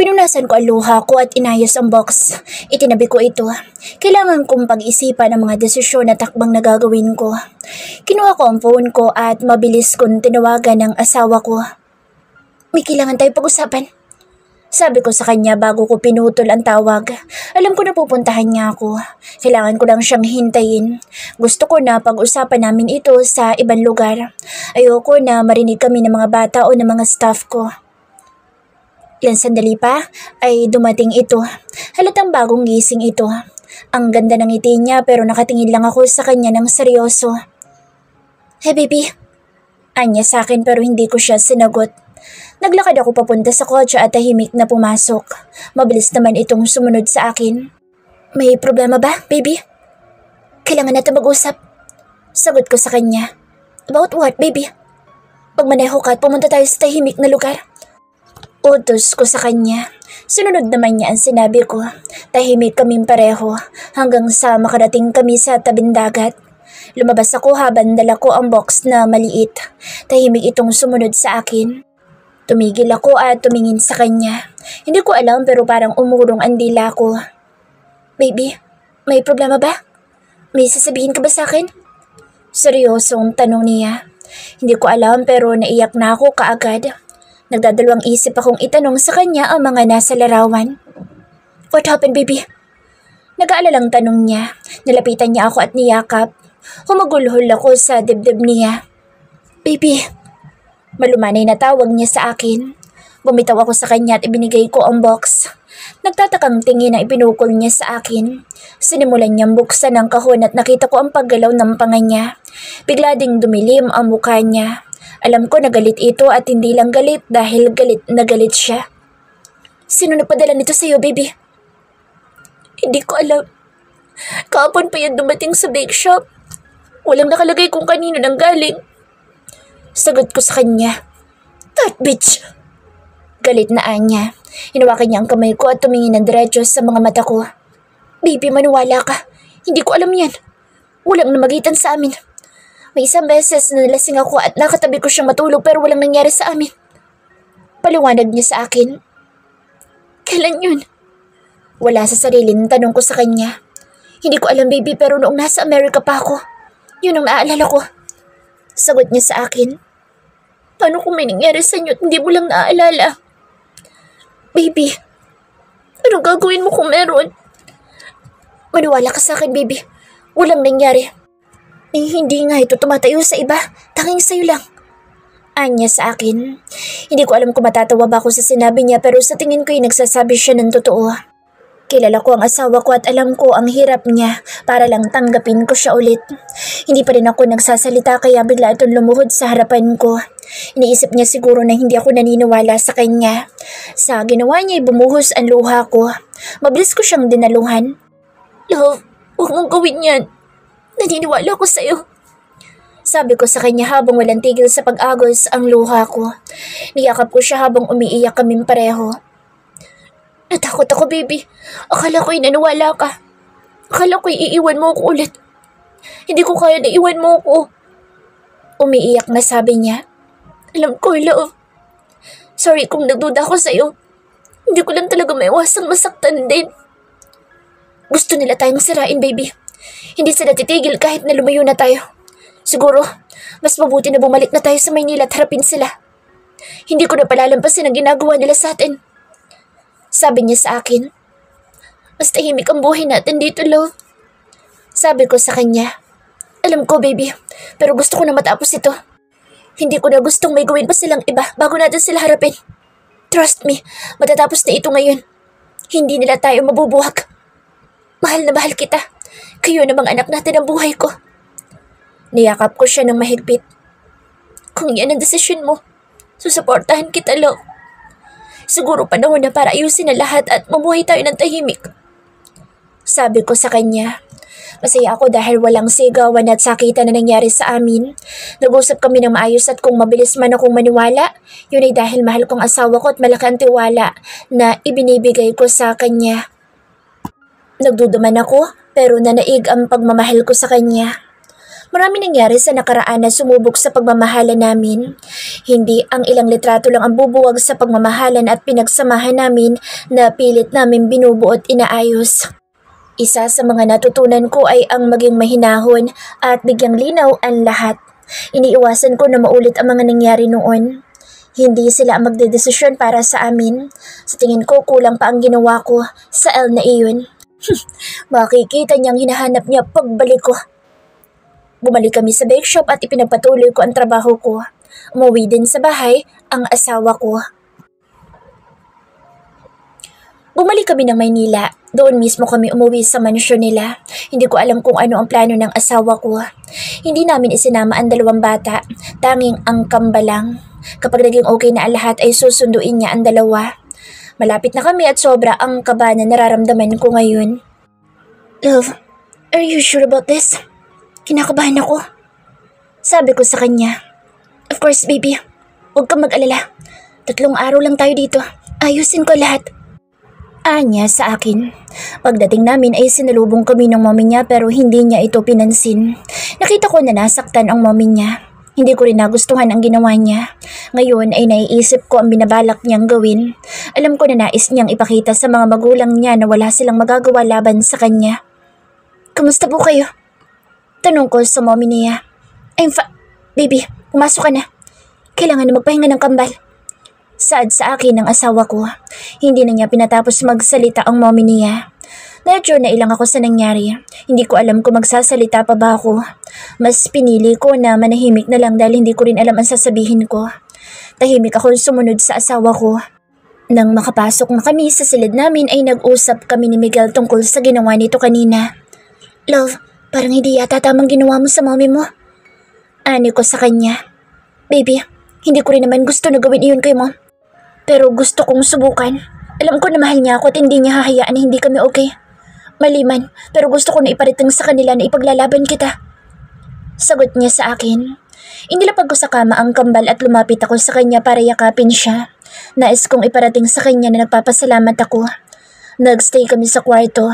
Pinunasan ko ang luha ko at inayos ang box. Itinabi ko ito. Kailangan kong pag-isipan ang mga desisyon at takbang na gagawin ko. Kinuha ko ang phone ko at mabilis kong tinawagan ang asawa ko. May kailangan tayo pag-usapan. Sabi ko sa kanya bago ko pinutol ang tawag. Alam ko na pupuntahan niya ako. Kailangan ko lang siyang hintayin. Gusto ko na pag-usapan namin ito sa ibang lugar. Ayoko na marinig kami ng mga bata o ng mga staff ko. Ilang sandali pa ay dumating ito. Halatang bagong gising ito. Ang ganda ng ngiti niya pero nakatingin lang ako sa kanya ng seryoso. Hey baby. Anya sa akin pero hindi ko siya sinagot. Naglakad ako papunta sa kotse at tahimik na pumasok. Mabilis naman itong sumunod sa akin. May problema ba, baby? Kailangan natin mag-usap. Sagot ko sa kanya. About what, baby? Pagmaneho ka at pumunta tayo sa tahimik na lugar. Utos ko sa kanya. Sunod naman niya ang sinabi ko. Tahimik kaming pareho hanggang sa makarating kami sa tabing dagat. Lumabas ako habang dala ko ang box na maliit. Tahimik itong sumunod sa akin. Tumigil ako at tumingin sa kanya. Hindi ko alam pero parang umurong ang dila ko. Baby, may problema ba? May sasabihin ka ba sa akin? Seryosong tanong niya. Hindi ko alam pero naiyak na ako kaagad. Nagdadalawang isip akong itanong sa kanya ang mga nasa larawan. What happened, baby? Nag-aalalang tanong niya. Nalapitan niya ako at niyakap. Humagulhol ako sa dibdib niya. Baby, malumanay na tawag niya sa akin. Bumitaw ako sa kanya at ibinigay ko ang box. Nagtatakang tingin na ipinukol niya sa akin. Sinimulan niyang buksan ang kahon at nakita ko ang paggalaw ng panga niya. Bigla ding dumilim ang mukha niya. Alam ko na galit ito at hindi lang galit dahil galit na galit siya. Sino nagpadala nito sa'yo, baby? Hindi ko alam. Kahapon pa yan dumating sa bake shop. Walang nakalagay kung kanino nang galing. Sagot ko sa kanya. That bitch! Galit na anya. Hinawakan niya ang kamay ko at tumingin ng diretso sa mga mata ko. Baby, maniwala ka. Hindi ko alam yan. Walang namagitan sa amin. May isang beses na nalasing ako at nakatabi ko siyang matulog pero walang nangyari sa amin. Paliwanag niya sa akin. Kailan yun? Wala sa sarili ng tanong ko sa kanya. Hindi ko alam, baby, pero noong nasa Amerika pa ako, yun ang naaalala ko. Sagot niya sa akin. Paano kung may nangyari sa inyo at hindi mo lang naaalala? Baby, anong gagawin mo kung meron? Maniwala ka sa akin, baby. Walang nangyari. Hindi nga ito tumatayo sa iba. Tanging sa'yo lang. Anya sa akin. Hindi ko alam kung matatawa ba ako sa sinabi niya pero sa tingin ko ay nagsasabi siya ng totoo. Kilala ko ang asawa ko at alam ko ang hirap niya para lang tanggapin ko siya ulit. Hindi pa rin ako nagsasalita kaya bigla itong lumuhod sa harapan ko. Iniisip niya siguro na hindi ako naniniwala sa kanya. Sa ginawa niya ay bumuhos ang luha ko. Mabilis ko siyang dinaluhan. Love, huwag mong gawin yan. Naniniwala ko sa'yo. Sabi ko sa kanya habang walang tigil sa pag-agos ang luha ko. Niyakap ko siya habang umiiyak kaming pareho. Natakot ako, baby. Akala ko'y naniwala ka. Akala ko'y iiwan mo ako ulit. Hindi ko kaya na iwan mo ako. Umiiyak na sabi niya. Alam ko, love. Sorry kung nagduda ako sa'yo. Hindi ko lang talaga maiwasang masaktan din. Gusto nila tayong sirain, baby. Hindi sila titigil kahit na lumayo na tayo. Siguro, mas mabuti na bumalik na tayo sa Maynila at harapin sila. Hindi ko na palalampasin ang ginagawa nila sa atin. Sabi niya sa akin. Mas tahimik ang buhay natin dito, love. Sabi ko sa kanya. Alam ko, baby, pero gusto ko na matapos ito. Hindi ko na gustong may gawin pa silang iba bago natin sila harapin. Trust me, matatapos na ito ngayon. Hindi nila tayo mabubuhag. Mahal na mahal kita. Kayo namang anak natin ang buhay ko. Niyakap ko siya ng mahigpit. Kung yan ang desisyon mo, susuportahan kita, love. Siguro panahon na para ayusin na lahat at mamuhay tayo ng tahimik. Sabi ko sa kanya. Masaya ako dahil walang sigawan at sakitan na nangyari sa amin. Nag-usap kami ng maayos at kung mabilis man akong maniwala, yun ay dahil mahal kong asawa ko at malaki ang tiwala na ibinibigay ko sa kanya. Nagduduman ako pero nanaig ang pagmamahal ko sa kanya. Marami nangyari sa nakaraan na sumubok sa pagmamahalan namin. Hindi ang ilang litrato lang ang bubuwag sa pagmamahalan at pinagsamahan namin na pilit namin binubuo at inaayos. Isa sa mga natutunan ko ay ang maging mahinahon at bigyang linaw ang lahat. Iniiwasan ko na maulit ang mga nangyari noon. Hindi sila ang magdedesisyon para sa amin. Sa tingin ko, kulang pa ang ginawa ko sa L na iyon. Makikita niyang hinahanap niya pagbalik ko. Bumalik kami sa bake shop at ipinagpatuloy ko ang trabaho ko. Umuwi din sa bahay ang asawa ko. Bumalik kami ng Maynila. Doon mismo kami umuwi sa mansyon nila. Hindi ko alam kung ano ang plano ng asawa ko. Hindi namin isinama ang dalawang bata. Tanging ang kambalang. Kapag naging okay na ang lahat ay susunduin niya ang dalawa. Malapit na kami at sobra ang kaba na nararamdaman ko ngayon. Love, are you sure about this? Kinakabahan ako. Sabi ko sa kanya. Of course, baby. Huwag kang mag-alala. 3 araw lang tayo dito. Ayusin ko lahat. Anya sa akin. Pagdating namin ay sinalubong kami ng mommy niya pero hindi niya ito pinansin. Nakita ko na nasaktan ang mommy niya. Hindi ko rin nagustuhan ang ginawa niya. Ngayon ay naiisip ko ang binabalak niyang gawin. Alam ko na nais niyang ipakita sa mga magulang niya na wala silang magagawa laban sa kanya. Kamusta po kayo? Tanong ko sa mommy niya. Baby, pumasok ka na. Kailangan na magpahinga ng kambal. Saad sa akin ng asawa ko. Hindi na niya pinatapos magsalita ang mommy niya. Medyo nailang ako sa nangyari. Hindi ko alam kung magsasalita pa ba ako. Mas pinili ko na manahimik na lang dahil hindi ko rin alam ang sasabihin ko. Tahimik ako sumunod sa asawa ko. Nang makapasok na kami sa silid namin ay nag-usap kami ni Miguel tungkol sa ginawa nito kanina. Love, parang hindi yata tamang ginawa mo sa mommy mo. Ani ko sa kanya. Baby, hindi ko rin naman gusto na gawin iyon kay mom. Pero gusto kong subukan. Alam ko na mahal niya ako at hindi niya hahayaan na hindi kami okay. Mali man, pero gusto ko na iparating sa kanila na ipaglalaban kita. Sagot niya sa akin. Inilapag ko sa kama ang kambal at lumapit ako sa kanya para yakapin siya. Nais kong iparating sa kanya na nagpapasalamat ako. Nagstay kami sa kwarto.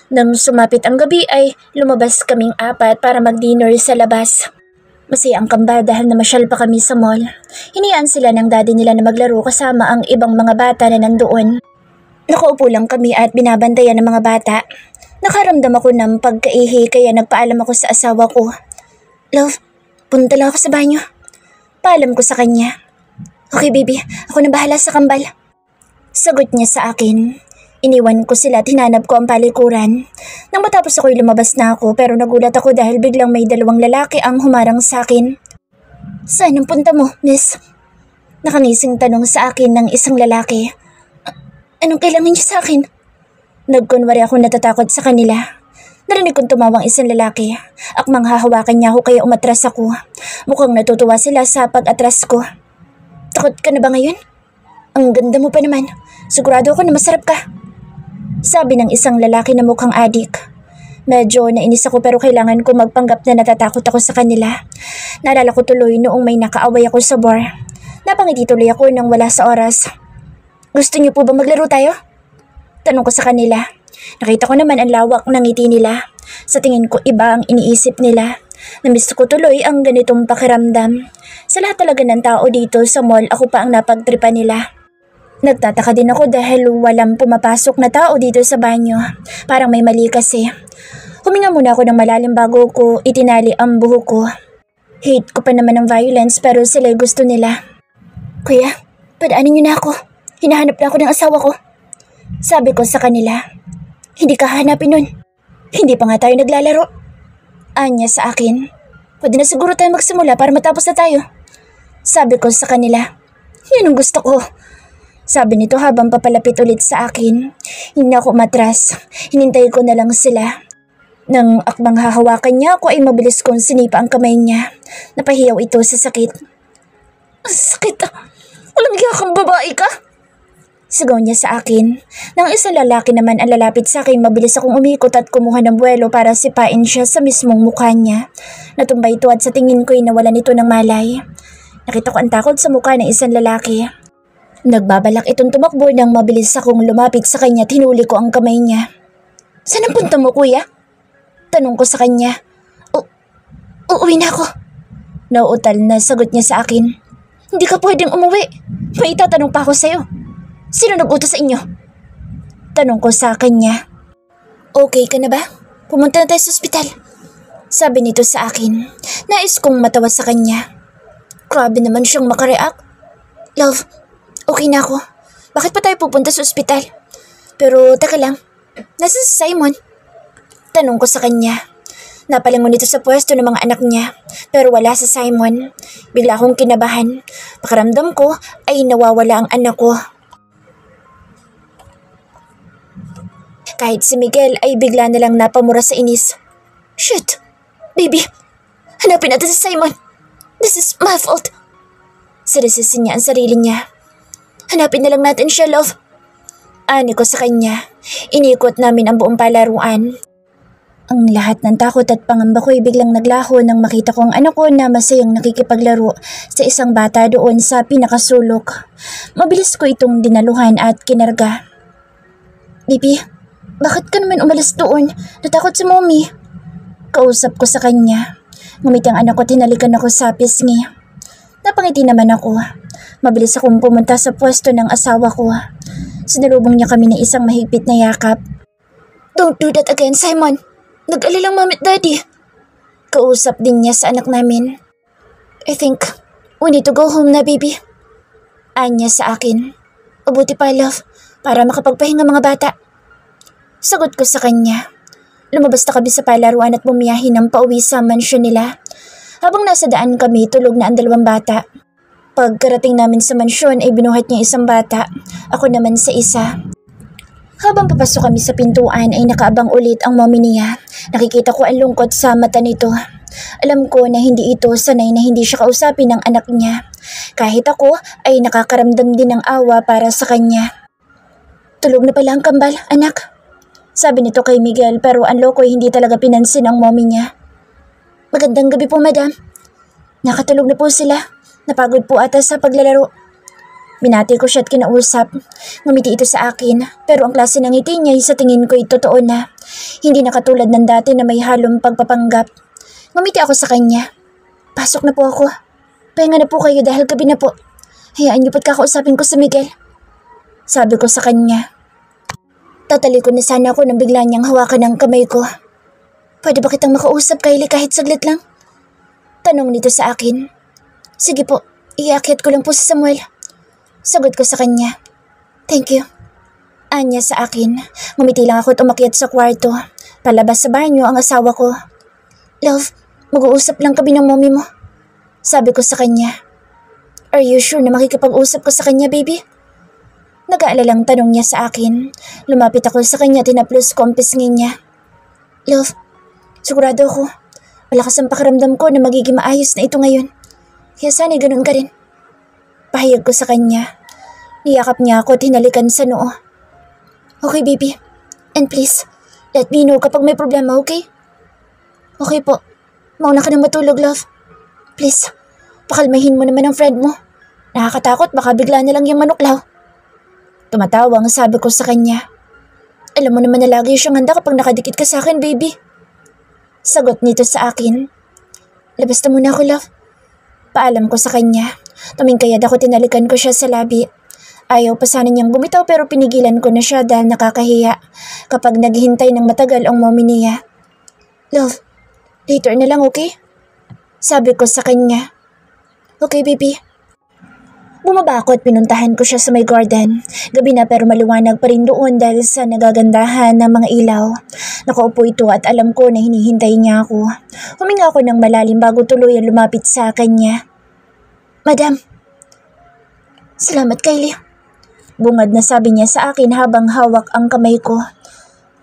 Nang sumapit ang gabi ay lumabas kaming 4 para mag-dinner sa labas. Masaya ang kambal dahil namasyal pa kami sa mall. Hiniyaan sila ng daddy nila na maglaro kasama ang ibang mga bata na nandoon. Nakaupo lang kami at binabantayan ng mga bata. Nakaramdam ako ng pagkaihi kaya nagpaalam ako sa asawa ko. Love, punta lang ako sa banyo. Paalam ko sa kanya. Okay baby, ako na bahala sa kambal. Sagot niya sa akin. Iniwan ko sila at hinanap ko ang palikuran. Nang matapos ako'y lumabas na ako pero nagulat ako dahil biglang may 2 lalaki ang humarang sa akin. Saan ang punta mo, miss? Nakangising tanong sa akin ng isang lalaki. Anong kailangan niyo sa akin? Nagkunwari ako natatakot sa kanila. Narinig kong tumawang isang lalaki. Akmang hahawakan niya ako kaya umatras ako. Mukhang natutuwa sila sa pag-atras ko. Takot ka na ba ngayon? Ang ganda mo pa naman. Sigurado ako na masarap ka. Sabi ng isang lalaki na mukhang adik. Medyo nainis ako pero kailangan ko magpanggap na natatakot ako sa kanila. Naalala ko tuloy noong may nakaaway ako sa bar. Napangiti tuloy ako nang wala sa oras. Gusto niyo po ba maglaro tayo? Tanong ko sa kanila. Nakita ko naman ang lawak ng ngiti nila. Sa tingin ko iba ang iniisip nila. Namiss ko tuloy ang ganitong pakiramdam. Sa lahat talaga ng tao dito sa mall ako pa ang napagtripan nila. Nagtataka din ako dahil walang pumapasok na tao dito sa banyo. Parang may mali kasi. Huminga muna ako ng malalim bago ko itinali ang buhok ko. Hate ko pa naman ang violence pero sila gusto nila. Kuya, padaanin niyo na ako. Hinahanap na ako ng asawa ko. Sabi ko sa kanila. Hindi ka hahanapin nun. Hindi pa nga tayo naglalaro. Anya sa akin. Pwede na siguro tayo magsimula para matapos na tayo. Sabi ko sa kanila. Yan ang gusto ko. Sabi nito habang papalapit ulit sa akin. Hindi ako matras. Hinintay ko na lang sila. Nang akbang hahawakan niya ako ay mabilis kong sinipa ang kamay niya. Napahiyaw ito sa sakit. Sakit ah. Walang hiya kang babae ka. Sigaw niya sa akin. Nang isang lalaki naman ang lalapit sa akin, mabilis akong umikot at kumuha ng buwelo para sipain siya sa mismong mukha niya. Natumbay ito at sa tingin ko'y nawalan ito ng malay. Nakita ko ang takot sa mukha ng isang lalaki. Nagbabalak itong tumakbo nang mabilis akong lumapit sa kanya at hinuli ko ang kamay niya. Saan ang punta mo, kuya? Tanong ko sa kanya. Uuwi na ako. Nauutal na sagot niya sa akin. Hindi ka pwedeng umuwi. May itatanong pa ako sa'yo. Sino nag-utos sa inyo? Tanong ko sa kanya. Okay ka na ba? Pumunta na tayo sa ospital. Sabi nito sa akin. Nais kong matawa sa kanya. Grabe naman siyang makareact. Love, okay na ako. Bakit pa tayo pupunta sa ospital? Pero teka lang, nasa si Simon? Tanong ko sa kanya. Napalingon nito sa pwesto ng mga anak niya, pero wala sa Simon. Bigla akong kinabahan. Pakiramdam ko ay nawawala ang anak ko. Kahit si Miguel ay bigla na lang napamura sa inis. Shit! Baby! Hanapin natin si Simon! This is my fault! Sinisisi niya ang sarili niya. Hanapin na lang natin siya, love. Ani ko sa kanya. Inikot namin ang buong palaruan. Ang lahat ng takot at pangamba ko'y biglang naglaho nang makita ko ang anak ko na masayang nakikipaglaro sa isang bata doon sa pinakasulok. Mabilis ko itong dinaluhan at kinarga. Baby, bakit ka naman umalis doon? Natakot si mommy. Kausap ko sa kanya. Ngumiti ang anak ko at hinalikan ako sa pisngi. Napangiti naman ako. Mabilis akong pumunta sa pwesto ng asawa ko. Sinalubong niya kami ng isang mahigpit na yakap. Don't do that again, Simon. Nag-alilang mami at daddy. Kausap din niya sa anak namin. I think we need to go home na, baby. Anya sa akin. Mabuti pa, love, para makapagpahinga mga bata. Sagot ko sa kanya. Lumabas na kami sa palaruan at bumiyahe ng pauwi sa mansyon nila. Habang nasa daan kami, tulog na ang dalawang bata. Pagkarating namin sa mansyon ay binuhat niya isang bata. Ako naman sa isa. Habang papasok kami sa pintuan ay nakaabang ulit ang mommy niya. Nakikita ko ang lungkot sa mata nito. Alam ko na hindi ito sanay na hindi siya kausapin ng anak niya. Kahit ako ay nakakaramdam din ng awa para sa kanya. Tulog na pala ang kambal, anak. Sabi nito kay Miguel pero ang loko ay hindi talaga pinansin ang mommy niya. Magandang gabi po, madam. Nakatulog na po sila. Napagod po ata sa paglalaro. Binati ko siya at kinausap. Ngumiti ito sa akin, pero ang klase ng ngiti niya sa tingin ko ay totoo na. Hindi na katulad ng dati na may halong pagpapanggap. Ngumiti ako sa kanya. Pasok na po ako. Pahinga na po kayo dahil gabi na po. Hayaan niyo po't kakausapin ko sa Miguel. Sabi ko sa kanya. Tatalikod na sana ako nang bigla niyang hawakan ang kamay ko. Pwede ba kitang makausap, Kylie, kahit saglit lang? Tanong nito sa akin. Sige po, iakyat ko lang po si Samuel. Sagot ko sa kanya. Thank you. Anya sa akin. Ngumiti lang ako at umakyat sa kwarto. Palabas sa banyo ang asawa ko. Love, mag-uusap lang kami ng mommy mo. Sabi ko sa kanya. Are you sure na makikipag-usap ko sa kanya, baby? Nag-aalalang tanong niya sa akin. Lumapit ako sa kanya at tinaplos ko ang pisngi niya. Love, sigurado ako. Malakas ang pakiramdam ko na magiging maayos na ito ngayon. Kaya sana'y ganun ka rin. Pahayag ko sa kanya. Niyakap niya ako at hinalikan sa noo. Okay, baby. And please, let me know kapag may problema, okay? Okay po. Mauna ka nang matulog, love. Please, pakalmahin mo naman ang friend mo. Nakakatakot, baka bigla na lang yung manuklaw. Tumatawang sabi ko sa kanya. Alam mo naman na lagi siyang handa kapag nakadikit ka sa akin, baby. Sagot nito sa akin. Labas na muna ako, love. Paalam ko sa kanya. Tumingkayad ako, tinalikan ko siya sa labi. Ayaw pa sana niyang bumitaw pero pinigilan ko na siya dahil nakakahiya kapag naghihintay ng matagal ang mommy niya. Love, later na lang, okay? Sabi ko sa kanya. Okay, baby. Bumaba ako at pinuntahan ko siya sa may garden. Gabi na pero maliwanag pa rin doon dahil sa nagagandahan ng mga ilaw. Nakaupo ito at alam ko na hinihintay niya ako. Huminga ako ng malalim bago tuluyan lumapit sa kanya. Madam. Salamat, Kylie. Bungad na sabi niya sa akin habang hawak ang kamay ko.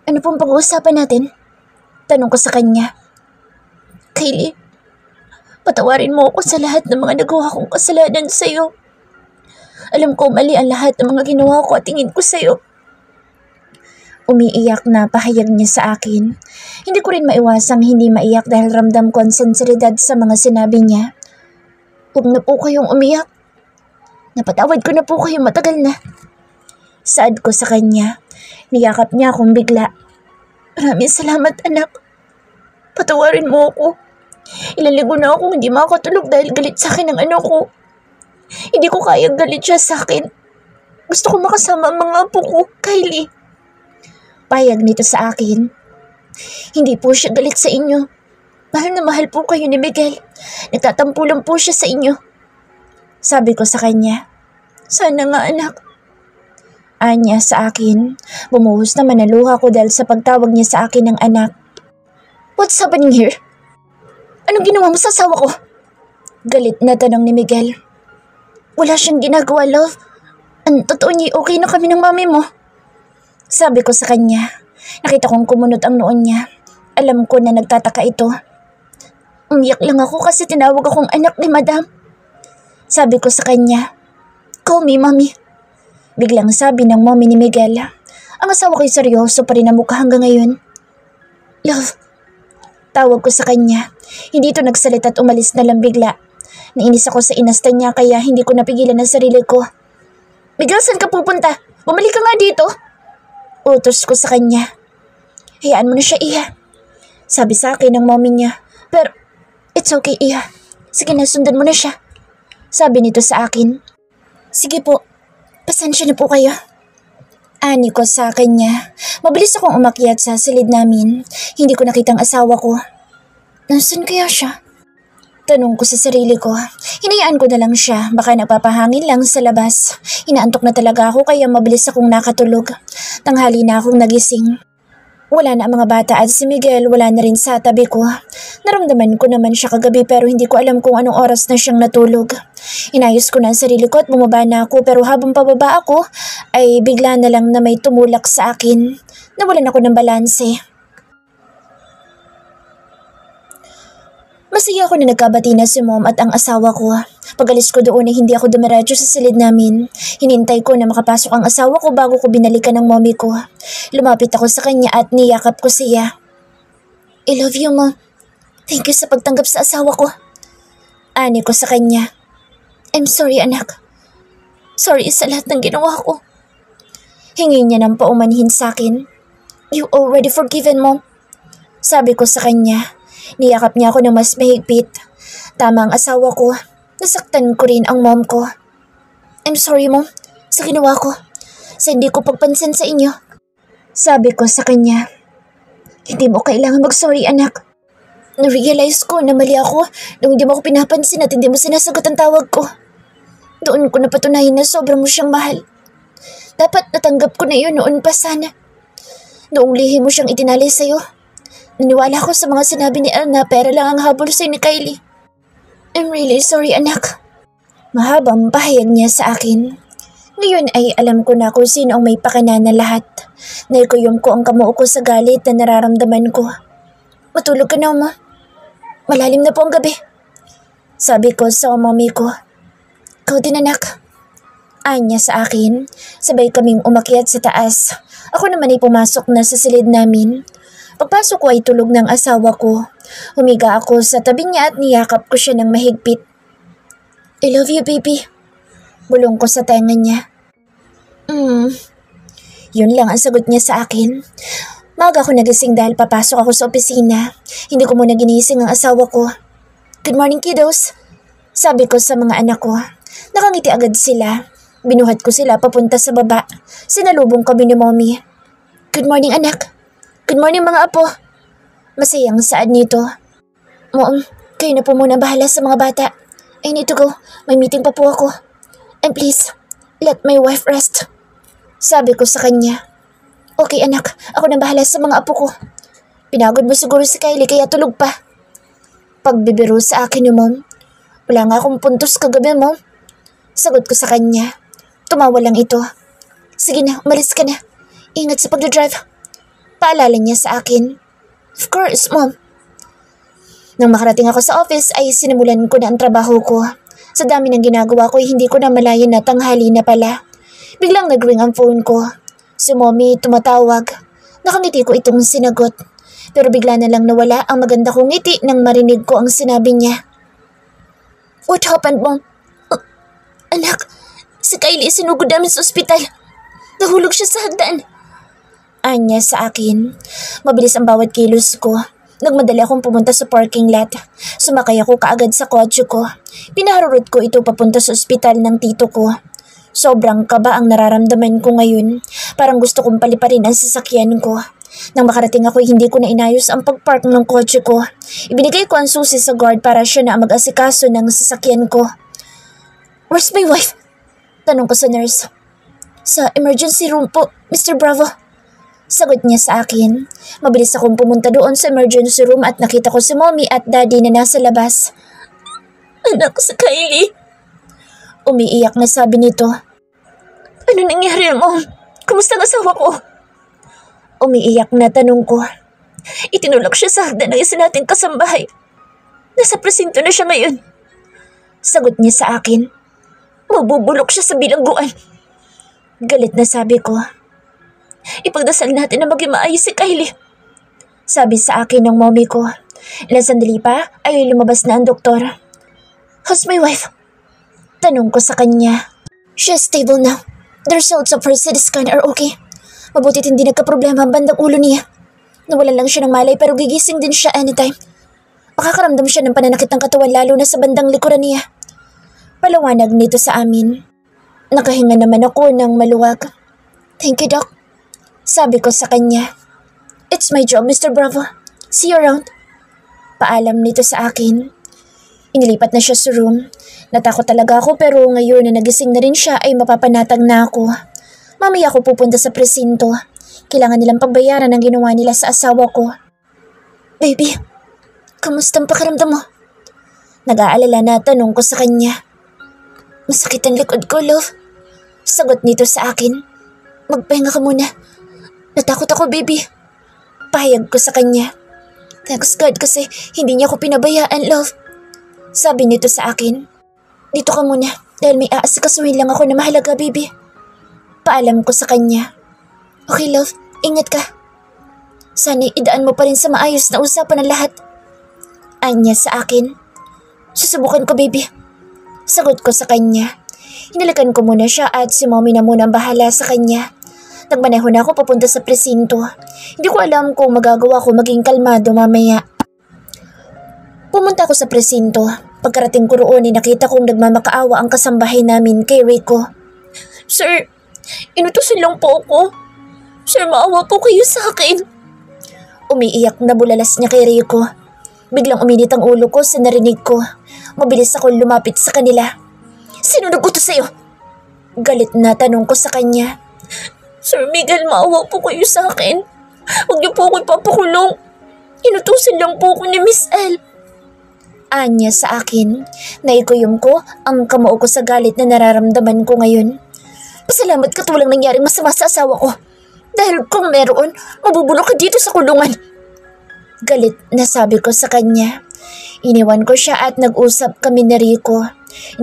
Ano pong pag-uusapan natin? Tanong ko sa kanya. Kylie, patawarin mo ako sa lahat ng mga nagawa kong kasalanan sa'yo. Alam ko mali ang lahat ng mga ginawa ko at tingin ko sa'yo. Umiiyak na pahayag niya sa akin. Hindi ko rin maiwasang hindi maiyak dahil ramdam ko ang sensibilidad sa mga sinabi niya. Huwag na po kayong umiyak. Napatawad ko na po kayo matagal na. Saad ko sa kanya. Niyakap niya akong bigla. Maraming salamat, anak. Patawarin mo ako. Ilang linggo na akong hindi makakatulog dahil galit sa akin ang anak ko. Hindi ko kayang galit siya sa akin. Gusto ko makasama ang mga apo ko, Kylie. Payag nito sa akin. Hindi po siya galit sa inyo. Mahal na mahal po kayo ni Miguel. Nagtatampo lang po siya sa inyo. Sabi ko sa kanya. Sana nga anak. Anya sa akin. Bumuhos naman ang luha ko dahil sa pagtawag niya sa akin ng anak. What's happening here? Anong ginawa mo sa asawa ko? Galit na tanong ni Miguel. Wala siyang ginagawa, love. Ang totoo niya, okay na kami ng mami mo. Sabi ko sa kanya. Nakita kong kumunot ang noon niya. Alam ko na nagtataka ito. Umiyak lang ako kasi tinawag akong anak ni Madam. Sabi ko sa kanya. Call me, Mommy. Biglang sabi ng mommy ni Miguel. Ang asawa ko'y seryoso pa rin ang mukha hanggang ngayon. Love. Tawag ko sa kanya. Hindi ito nagsalita at umalis na lang bigla. Nainis ako sa inasta niya kaya hindi ko napigilan ang sarili ko. Miguel, saan ka pupunta? Bumalik ka nga dito. Utos ko sa kanya. Hayaan mo na siya, Iha. Sabi sa akin ng mommy niya. Pero, it's okay, Iha. Sige na, sundan mo na siya. Sabi nito sa akin. Sige po, pasensya na po kayo. Ani ko sa kanya. Mabilis akong umakyat sa silid namin. Hindi ko nakitang asawa ko. Nasaan kaya siya? Tanong ko sa sarili ko. Hinayaan ko na lang siya. Baka nagpapahangin lang sa labas. Inaantok na talaga ako kaya mabilis akong nakatulog. Tanghali na akong nagising. Wala na ang mga bata at si Miguel wala na rin sa tabi ko. Naramdaman ko naman siya kagabi pero hindi ko alam kung anong oras na siyang natulog. Inayos ko na ang sarili ko at bumaba na ako pero habang pababa ako ay bigla na lang na may tumulak sa akin. Nawalan ako ng balanse. Masaya ako na nagkabati na si mom at ang asawa ko. Pag-alis ko doon ay hindi ako dumiretso sa silid namin. Hinintay ko na makapasok ang asawa ko bago ko binalikan ng mommy ko. Lumapit ako sa kanya at niyakap ko siya. I love you, Mom. Thank you sa pagtanggap sa asawa ko. Ani ko sa kanya. I'm sorry, anak. Sorry sa lahat ng ginawa ko. Hingi niya ng paumanhin sa akin. You already forgiven, Mom. Sabi ko sa kanya. Niyakap niya ako ng mas mahigpit. Tama ang asawa ko. Nasaktan ko rin ang mom ko. I'm sorry, Mom, sa ginawa ko. Sa hindi ko pagpansin sa inyo. Sabi ko sa kanya. Hindi mo kailangan mag-sorry, anak. Na-realize ko na mali ako nung hindi mo ako pinapansin at hindi mo sinasagot ang tawag ko. Doon ko napatunayan na sobrang mo siyang mahal. Dapat natanggap ko na yun noon pa sana. Noong lihim mo siyang itinali sa'yo. Naniwala ko sa mga sinabi ni El na pera lang ang habol sa'yo ni Kylie. I'm really sorry, anak. Mahabang pahayag niya sa akin. Ngayon ay alam ko na kung sino ang may pakana na lahat. Naikuyom ko ang kamuo ko sa galit na nararamdaman ko. Matulog ka na, Ma. Malalim na po ang gabi. Sabi ko sa mommy ko. Ikaw din, anak. Anya sa akin. Sabay kaming umakyat sa taas. Ako naman ay pumasok na sa silid namin. Pagpasok ko ay tulog ng asawa ko. Humiga ako sa tabi niya at niyakap ko siya ng mahigpit. I love you, baby. Bulong ko sa tenga niya. Yun lang ang sagot niya sa akin. Maaga ako nagising dahil papasok ako sa opisina. Hindi ko muna ginising ang asawa ko. Good morning, kiddos. Sabi ko sa mga anak ko. Nakangiti agad sila. Binuhat ko sila papunta sa baba. Sinalubong kami ni mommy. Good morning, anak. Good morning, mga apo. Masayang saad nito. Mom, kayo na po muna bahala sa mga bata. I need to go. May meeting pa po ako. And please, let my wife rest. Sabi ko sa kanya. Okay, anak. Ako na bahala sa mga apo ko. Pinagod mo siguro si Kylie kaya tulog pa. Pagbibiro sa akin ni Mom. Wala nga akong puntos kagabi, Mom. Sagot ko sa kanya. Tumawa lang ito. Sige na, umalis ka na. Ingat sa pagdadrive. Paalala niya sa akin. Of course, Mom. Nang makarating ako sa office ay sinimulan ko na ang trabaho ko. Sa dami ng ginagawa ko ay hindi ko na malayan na tanghali na pala. Biglang nag-ring ang phone ko. Si Mommy tumatawag. Nakangiti ko itong sinagot. Pero bigla na lang nawala ang maganda kong ngiti nang marinig ko ang sinabi niya. What happened, Mom? Anak, si Kylie sinugod namin sa ospital. Nahulog siya sa hagdan. Anya sa akin. Mabilis ang bawat kilos ko. Nagmadali akong pumunta sa parking lot. Sumakay ako kaagad sa kotse ko. Pinaharurot ko ito papunta sa ospital ng tito ko. Sobrang kaba ang nararamdaman ko ngayon. Parang gusto kong paliparin ang sasakyan ko. Nang makarating ako, hindi ko na inayos ang pagpark ng kotse ko. Ibinigay ko ang susi sa guard para siya na ang mag-asikaso ng sasakyan ko. "Where's my wife?" Tanong ko sa nurse. "Sa emergency room po, Mr. Bravo." Sagot niya sa akin. Mabilis akong pumunta doon sa emergency room at nakita ko si mommy at daddy na nasa labas. "Anak, si Kylie." Umiiyak na sabi nito. "Ano nangyari, Mom? Kumusta ang asawa ko?" Umiiyak na tanong ko. "Itinulak siya sa hagdan ng isa nating kasambahay. Nasa presinto na siya ngayon." Sagot niya sa akin. "Mabubulok siya sa bilangguan." Galit na sabi ko. "Ipagdasal natin na maging maayos si Kylie." Sabi sa akin ng mommy ko. Ilang sandali pa ay lumabas na ang doktor. "How's my wife?" Tanong ko sa kanya. "She's stable now. The results of her CT scan are okay. Mabutit hindi nagka-problema ang bandang ulo niya. Nawalan lang siya ng malay pero gigising din siya anytime. Makakaramdam siya ng pananakit ng katawan lalo na sa bandang likuran niya." Palawanag nito sa amin. Nakahinga naman ako ng maluwag. "Thank you, Doc." Sabi ko sa kanya. "It's my job, Mr. Bravo. See you around." Paalam nito sa akin. Inilipat na siya sa room. Natakot talaga ako pero ngayon na nagising na rin siya ay mapapanatag na ako. Mamaya ako pupunta sa presinto. Kailangan nilang pagbayaran ang ginawa nila sa asawa ko. "Baby, kamusta ang pakiramdam mo?" Nag-aalala na tanong ko sa kanya. "Masakit ang likod ko, love." Sagot nito sa akin. "Magpahinga ka muna. Natakot ako, baby." Pahayag ko sa kanya. "Thanks God kasi hindi niya ako pinabayaan, love." Sabi nito sa akin. "Dito ka muna dahil may aasikasuhin lang ako na mahalaga, baby." Paalam ko sa kanya. "Okay, love. Ingat ka. Sana idaan mo pa rin sa maayos na usapan ng lahat." Anya sa akin. "Susubukan ko, baby." Sagot ko sa kanya. Hinalikan ko muna siya at si mommy na muna ang bahala sa kanya. Nagmaneho na ako papunta sa presinto. Hindi ko alam kung magagawa ko maging kalmado mamaya. Pumunta ako sa presinto. Pagkarating ko roon ay nakita kong nagmamakaawa ang kasambahay namin kay Rico. "Sir, inutusan lang po ako. Sir, maawa po kayo sa akin." Umiiyak na bulalas niya kay Rico. Biglang uminit ang ulo ko sa narinig ko. Mabilis ako lumapit sa kanila. "Sino nag-utos sa'yo?" Galit na tanong ko sa kanya. "Sir Miguel, maawa po kayo sa akin. Huwag niyo po ako ipapakulong. Inutusan lang po ako ni Miss L." Anya sa akin. Naikuyom ko ang kamao ko sa galit na nararamdaman ko ngayon. "Pasalamat ka at walang nangyaring masama sa asawa ko. Dahil kung meron, mabubulok ka dito sa kulungan." Galit na sabi ko sa kanya. Iniwan ko siya at nag-usap kami ni Rico.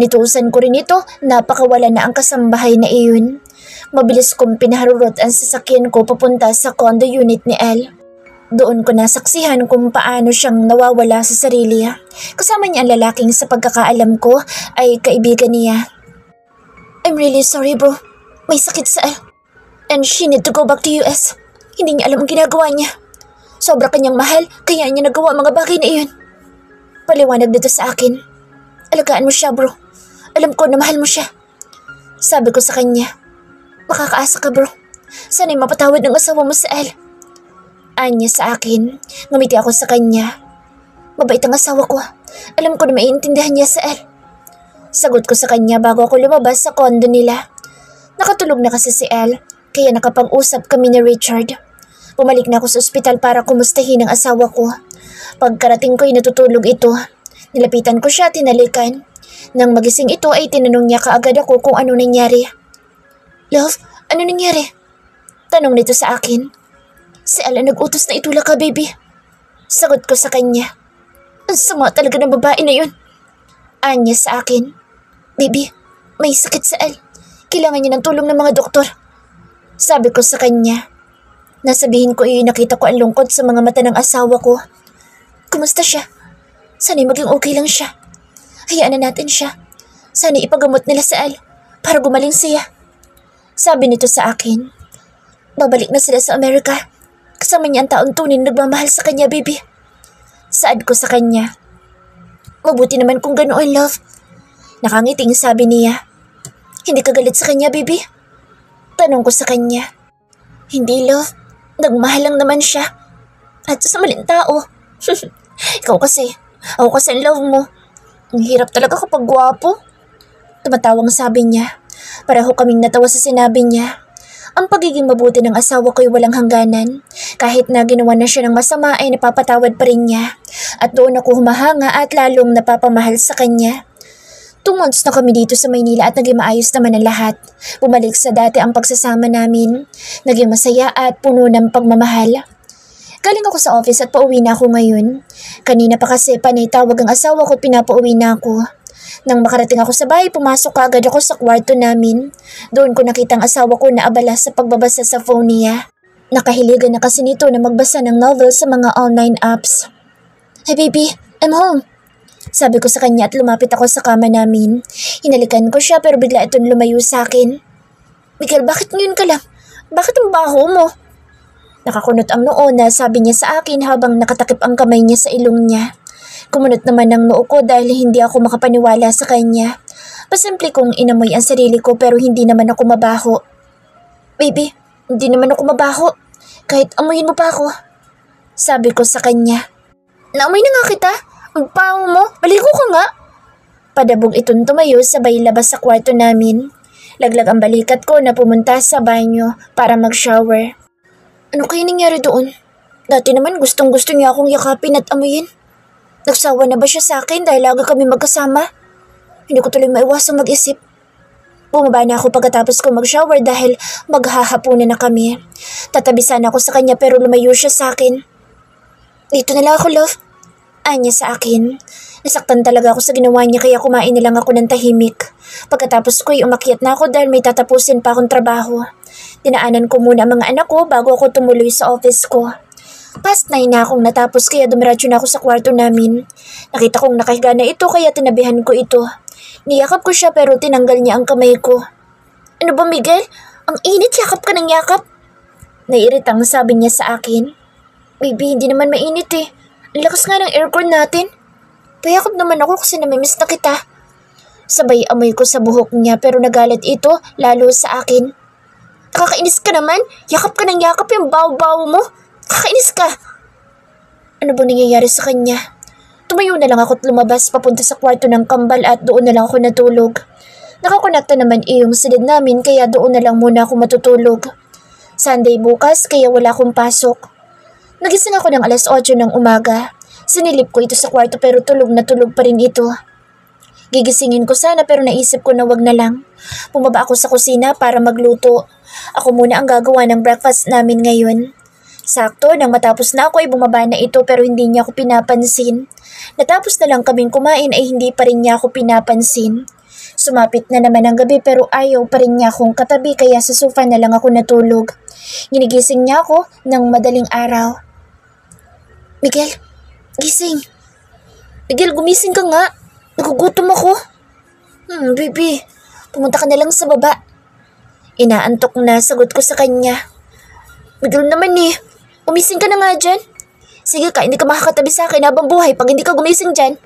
Inituusan ko rin ito, napakawala na ang kasambahay na iyon. Mabilis kong pinaharurot ang sasakyan ko papunta sa condo unit ni Elle. Doon ko nasaksihan kung paano siyang nawawala sa sarili. Kasama niya ang lalaking sa pagkakaalam ko ay kaibigan niya. "I'm really sorry, bro. May sakit sa Elle. And she need to go back to US. Hindi niya alam ang ginagawa niya. Sobra kanyang mahal kaya niya nagawa mga bagay na iyon." Paliwanag dito sa akin. "Alagaan mo siya, bro. Alam ko na mahal mo siya." Sabi ko sa kanya. "Makakaasa ka, bro. Sana'y mapatawad ng asawa mo sa Elle." Anya sa akin. Ngumiti ako sa kanya. "Mabait ang asawa ko. Alam ko na maiintindihan niya sa Elle." Sagot ko sa kanya bago ako lumabas sa condo nila. Nakatulog na kasi si Elle, kaya nakapag-usap kami ni Richard. Bumalik na ako sa ospital para kumustahin ang asawa ko. Pagkarating ko ay natutulog ito. Nilapitan ko siya at tinalikan. Nang magising ito ay tinanong niya kaagad ako kung ano nangyari. "Love, ano nangyari?" Tanong nito sa akin. "Si Ala nag-utos na itulak ka, baby." Sagot ko sa kanya. "Ang sama talaga ng babae na yun." Anya sa akin. "Baby, may sakit sa Al. Kailangan niya ng tulong ng mga doktor." Sabi ko sa kanya. Nasabihin ko nakita ko ang lungkot sa mga mata ng asawa ko. Kumusta siya? Sana'y maging okay lang siya. Hayaan na natin siya. Sana'y ipagamot nila sa Al para gumaling siya. Sabi nito sa akin. Babalik na sila sa Amerika. Kasama niya ang taong tunay na nagmamahal sa kanya, baby. Saad ko sa kanya. Mabuti naman kung ganoon, love. Nakangiting sabi niya. Hindi ka galit sa kanya, baby? Tanong ko sa kanya. Hindi, love. Nagmahal lang naman siya. At sa maling tao. Ikaw kasi. Ako kasi ang love mo. Ang hirap talaga kapag gwapo. Tumatawang sabi niya. Pareho kaming natawa sa sinabi niya. Ang pagiging mabuti ng asawa ko'y walang hangganan. Kahit na ginawa na siya ng masama ay napapatawad pa rin niya. At doon ako humahanga at lalong napapamahal sa kanya. 2 months na kami dito sa Maynila at naging maayos naman ang lahat. Bumalik sa dati ang pagsasama namin. Naging masaya at puno ng pagmamahal. Galing ako sa office at pauwi na ako ngayon. Kanina pa kasi panay tawag ang asawa ko at pinapauwi na ako. Nang makarating ako sa bahay, pumasok kaagad ako sa kwarto namin. Doon ko nakita ang asawa ko na abala sa pagbabasa sa phone niya. Nakahiligan na kasi nito na magbasa ng novel sa mga online apps. Hey baby, I'm home. Sabi ko sa kanya at lumapit ako sa kama namin. Hinalikan ko siya pero bigla itong lumayo sa akin. Miguel, bakit ngayon ka lang? Bakit ang baho mo? Nakakunot ang noo na sabi niya sa akin habang nakatakip ang kamay niya sa ilong niya. Kumunot naman ang noo ko dahil hindi ako makapaniwala sa kanya. Pasimple kong inamoy ang sarili ko pero hindi naman ako mabaho. Baby, hindi naman ako mabaho. Kahit amoyin mo pa ako. Sabi ko sa kanya. Naamoy na nga kita. Ang baho mo. Baligo ka nga. Padabog itong tumayo sabay labas sa kwarto namin. Laglag ang balikat ko na pumunta sa banyo para mag-shower. Ano kaya nangyari doon? Dati naman gustong-gusto niya akong yakapin at amuyin. Nagsawa na ba siya sa akin dahil lagi kami magkasama? Hindi ko tuloy maiwasang mag-isip. Bumaba na ako pagkatapos ko mag-shower dahil maghahapunan na kami. Tatabi sana ako sa kanya pero lumayo siya sa akin. Dito na lang ako, love. Anya sa akin. Nasaktan talaga ako sa ginawa niya kaya kumain na lang ako ng tahimik. Pagkatapos ko'y umakyat na ako dahil may tatapusin pa akong trabaho. Dinaanan ko muna ang mga anak ko bago ako tumuloy sa office ko. Past 9 na akong natapos kaya dumiretso na ako sa kwarto namin. Nakita kong nakahiga na ito kaya tinabihan ko ito. Niyakap ko siya pero tinanggal niya ang kamay ko. Ano ba Miguel? Ang init, yakap ka ng yakap. Naiiritang sabi niya sa akin. Baby, hindi naman mainit eh. Ang lakas nga ng aircon natin. Payakap naman ako kasi namimiss na kita. Sabay amoy ko sa buhok niya pero nagalit ito lalo sa akin. Nakakainis ka naman? Yakap ka ng yakap yung baw-baw mo. Kakainis ka! Ano bang nangyayari sa kanya? Tumayo na lang ako at lumabas papunta sa kwarto ng kambal at doon na lang ako natulog. Nakakonekta naman yung silid namin kaya doon na lang muna ako matutulog. Sunday bukas kaya wala akong pasok. Nagising ako ng alas 8 ng umaga. Sinilip ko ito sa kwarto pero tulog na tulog pa rin ito. Gigisingin ko sana pero naisip ko na wag na lang. Bumaba ako sa kusina para magluto. Ako muna ang gagawa ng breakfast namin ngayon. Sakto, nang matapos na ako ay bumaba na ito pero hindi niya ako pinapansin. Natapos na lang kaming kumain ay hindi pa rin niya ako pinapansin. Sumapit na naman ang gabi pero ayaw pa rin niya akong katabi kaya sa sofa na lang ako natulog. Ginigising niya ako ng madaling araw. Miguel, gising. Miguel, gumising ka nga. Nagugutom ako. Baby, pumunta ka na lang sa baba. Inaantok na sagot ko sa kanya. Miguel naman eh. Gumising ka na nga dyan. Sige ka, hindi ka makakatabi sa akin habang buhay pag hindi ka gumising dyan.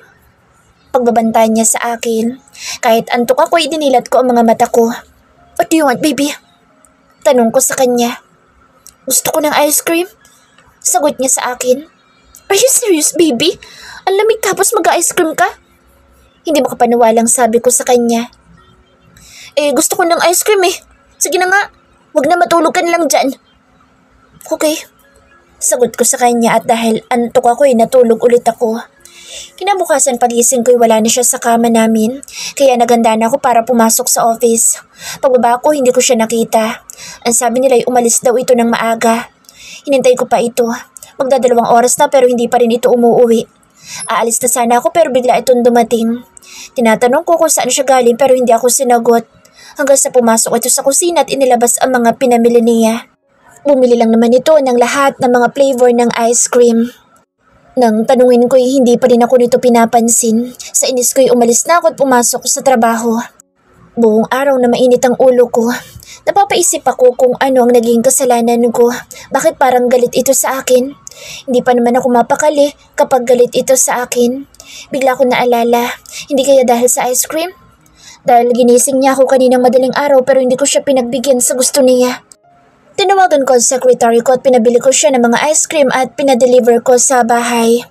Pagbabanta niya sa akin. Kahit antok ako, idinilat ko ang mga mata ko. What do you want, baby? Tanong ko sa kanya. Gusto ko ng ice cream. Sagot niya sa akin. Are you serious, baby? Ang lamig tapos mag-ice cream ka? Hindi makapaniwalang sabi ko sa kanya. Gusto ko ng ice cream eh. Sige na nga, wag na matulog ka na lang dyan. Okay. Sagot ko sa kanya at dahil antok ako natulog ulit ako. Kinabukasan pagising ko'y wala na siya sa kama namin, kaya naganda na ako para pumasok sa office. Pagbaba ko hindi ko siya nakita. Ang sabi nila ay umalis daw ito ng maaga. Hinintay ko pa ito. Magdadalawang oras na pero hindi pa rin ito umuwi. Aalis na sana ako pero bigla itong dumating. Tinatanong ko kung saan siya galing pero hindi ako sinagot. Hanggang sa pumasok ito sa kusina at inilabas ang mga pinamili niya. Bumili lang naman ito ng lahat ng mga flavor ng ice cream. Nang tanungin ko'y hindi pa rin ako nito pinapansin. Sa inis ko'y umalis na ako at pumasok sa trabaho. Buong araw na mainit ang ulo ko. Napapaisip ako kung ano ang naging kasalanan ko. Bakit parang galit ito sa akin? Hindi pa naman ako mapakali kapag galit ito sa akin. Bigla ko naalala, hindi kaya dahil sa ice cream? Dahil ginising niya ako kaninang madaling araw pero hindi ko siya pinagbigyan sa gusto niya. Tinawagan ko ang secretary ko at pinabili ko siya ng mga ice cream at pinadeliver ko sa bahay.